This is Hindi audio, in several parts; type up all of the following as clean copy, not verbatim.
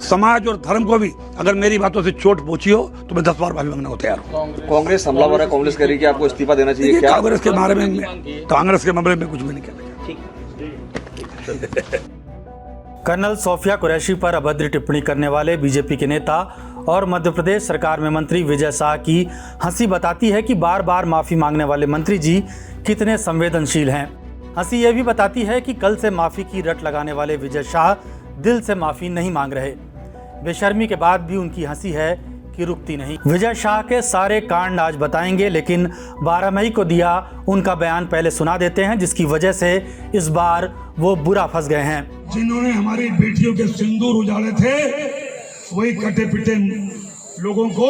समाज और धर्म को भी अगर मेरी बातों से चोट पहुंची हो तो मैं 10 बार माफी मांगने को तैयार हूँ। कांग्रेस हमलावर है, कांग्रेस कह रही है कि आपको इस्तीफा देना चाहिए। क्या कांग्रेस के बारे में कुछ भी नहीं कहना। कर्नल सोफिया कुरैशी पर अभद्र टिप्पणी करने वाले बीजेपी के नेता और मध्य प्रदेश सरकार में मंत्री विजय शाह की हंसी बताती है कि बार बार माफ़ी मांगने वाले मंत्री जी कितने संवेदनशील हैं। हंसी ये भी बताती है कि कल से माफ़ी की रट लगाने वाले विजय शाह दिल से माफ़ी नहीं मांग रहे। बेशर्मी के बाद भी उनकी हंसी है कि रुकती नहीं। विजय शाह के सारे कांड आज बताएंगे, लेकिन 12 मई को दिया उनका बयान पहले सुना देते हैं, जिसकी वजह से इस बार वो बुरा फंस गए हैं। जिन्होंने हमारी बेटियों के सिंदूर उजाड़े थे, वही कटे पिटे लोगों को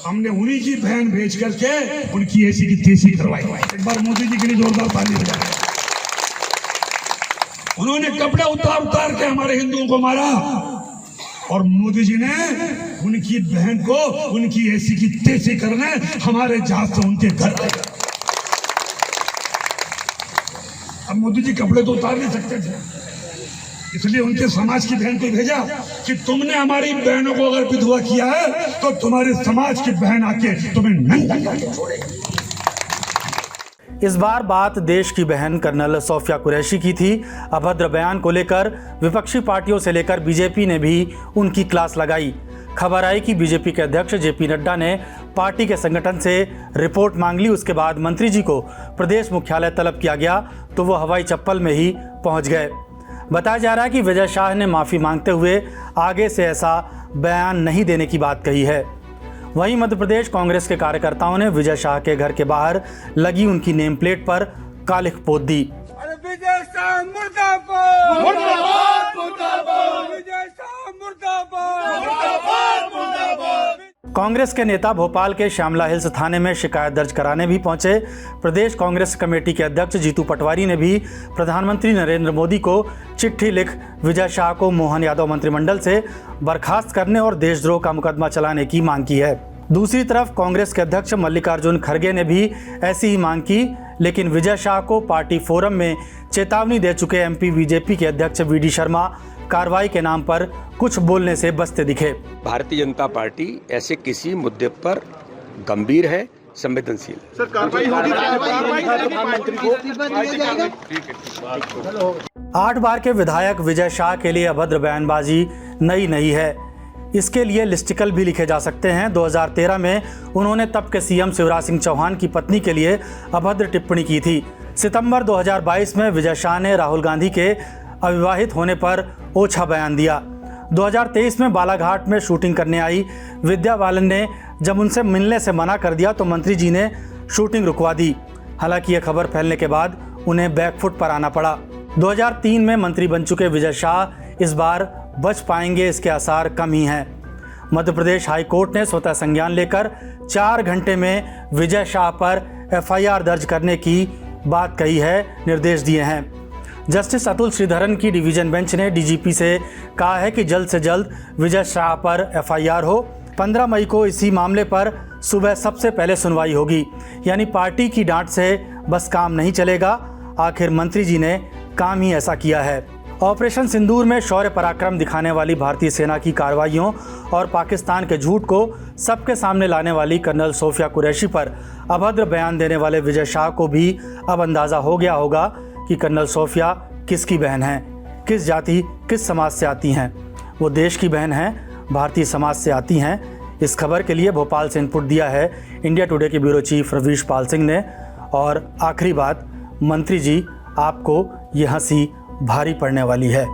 हमने उन्हीं की बहन भेज करके उनकी ऐसी की तैसी करवाई। एक बार मोदी जी के लिए जोरदार ताली बजाएं। उन्होंने कपड़े उतार उतार के हमारे हिंदुओं को मारा और मोदी जी ने उनकी बहन को उनकी ऐसी की तैसी करने हमारे जहाज से उनके घर आए। अब मोदी जी कपड़े तो उतार नहीं सकते थे, इसलिए उनके समाज की बहन को भेजा कि तुमने हमारी बहनों को अगर विधवा किया है तो तुम्हारे समाज की बहन आके तुम्हें नंगा करके छोड़ेगी। इस बार बात देश की बहन कर्नल सोफिया कुरैशी की थी। अभद्र बयान को लेकर विपक्षी पार्टियों से लेकर बीजेपी ने भी उनकी क्लास लगाई। खबर आई कि बीजेपी के अध्यक्ष जेपी नड्डा ने पार्टी के संगठन से रिपोर्ट मांग ली। उसके बाद मंत्री जी को प्रदेश मुख्यालय तलब किया गया तो वो हवाई चप्पल में ही पहुंच गए। बताया जा रहा है कि विजय शाह ने माफ़ी मांगते हुए आगे से ऐसा बयान नहीं देने की बात कही है। वहीं मध्य प्रदेश कांग्रेस के कार्यकर्ताओं ने विजय शाह के घर के बाहर लगी उनकी नेम प्लेट पर कालिख पोत दी। विजय शाह मुर्दाबाद, मुर्दाबाद, मुर्दाबाद, विजय शाह मुर्दाबाद, मुर्दाबाद, मुर्दाबाद। कांग्रेस के नेता भोपाल के श्यामला हिल्स थाने में शिकायत दर्ज कराने भी पहुंचे। प्रदेश कांग्रेस कमेटी के अध्यक्ष जीतू पटवारी ने भी प्रधानमंत्री नरेंद्र मोदी को चिट्ठी लिख विजय शाह को मोहन यादव मंत्रिमंडल से बर्खास्त करने और देशद्रोह का मुकदमा चलाने की मांग की है। दूसरी तरफ कांग्रेस के अध्यक्ष मल्लिकार्जुन खड़गे ने भी ऐसी ही मांग की, लेकिन विजय शाह को पार्टी फोरम में चेतावनी दे चुके एमपी बीजेपी के अध्यक्ष वीडी शर्मा कार्रवाई के नाम पर कुछ बोलने से बचते दिखे। भारतीय जनता पार्टी ऐसे किसी मुद्दे पर गंभीर है, संवेदनशील। सर कार्रवाई होगी, प्रधानमंत्री को 8 बार के विधायक विजय शाह के लिए अभद्र बयानबाजी नई नहीं है। इसके लिए लिस्टिकल भी लिखे जा सकते हैं। 2013 में उन्होंने तब के सीएम शिवराज सिंह चौहान की पत्नी के लिए अभद्र टिप्पणी की थी। सितंबर 2022 में विजय शाह ने राहुल गांधी के अविवाहित होने पर ओछा बयान दिया। 2023 में बालाघाट में शूटिंग करने आई विद्या बालन ने जब उनसे मिलने से मना कर दिया तो मंत्री जी ने शूटिंग रुकवा दी। हालांकि यह खबर फैलने के बाद उन्हें बैकफुट पर आना पड़ा। 2003 में मंत्री बन चुके विजय शाह इस बार बच पाएंगे, इसके आसार कम ही हैं। मध्य प्रदेश हाई कोर्ट ने स्वतः संज्ञान लेकर 4 घंटे में विजय शाह पर एफआईआर दर्ज करने की बात कही है, निर्देश दिए हैं। जस्टिस अतुल श्रीधरन की डिवीजन बेंच ने डीजीपी से कहा है कि जल्द से जल्द विजय शाह पर एफआईआर हो। 15 मई को इसी मामले पर सुबह सबसे पहले सुनवाई होगी। यानी पार्टी की डांट से बस काम नहीं चलेगा। आखिर मंत्री जी ने काम ही ऐसा किया है। ऑपरेशन सिंदूर में शौर्य पराक्रम दिखाने वाली भारतीय सेना की कार्रवाइयों और पाकिस्तान के झूठ को सबके सामने लाने वाली कर्नल सोफिया कुरैशी पर अभद्र बयान देने वाले विजय शाह को भी अब अंदाज़ा हो गया होगा कि कर्नल सोफिया किसकी बहन हैं, किस जाति किस समाज से आती हैं। वो देश की बहन हैं, भारतीय समाज से आती हैं। इस खबर के लिए भोपाल से इनपुट दिया है इंडिया टुडे के ब्यूरो चीफ रवीश पाल सिंह ने। और आखिरी बात, मंत्री जी आपको ये हंसी भारी पड़ने वाली है।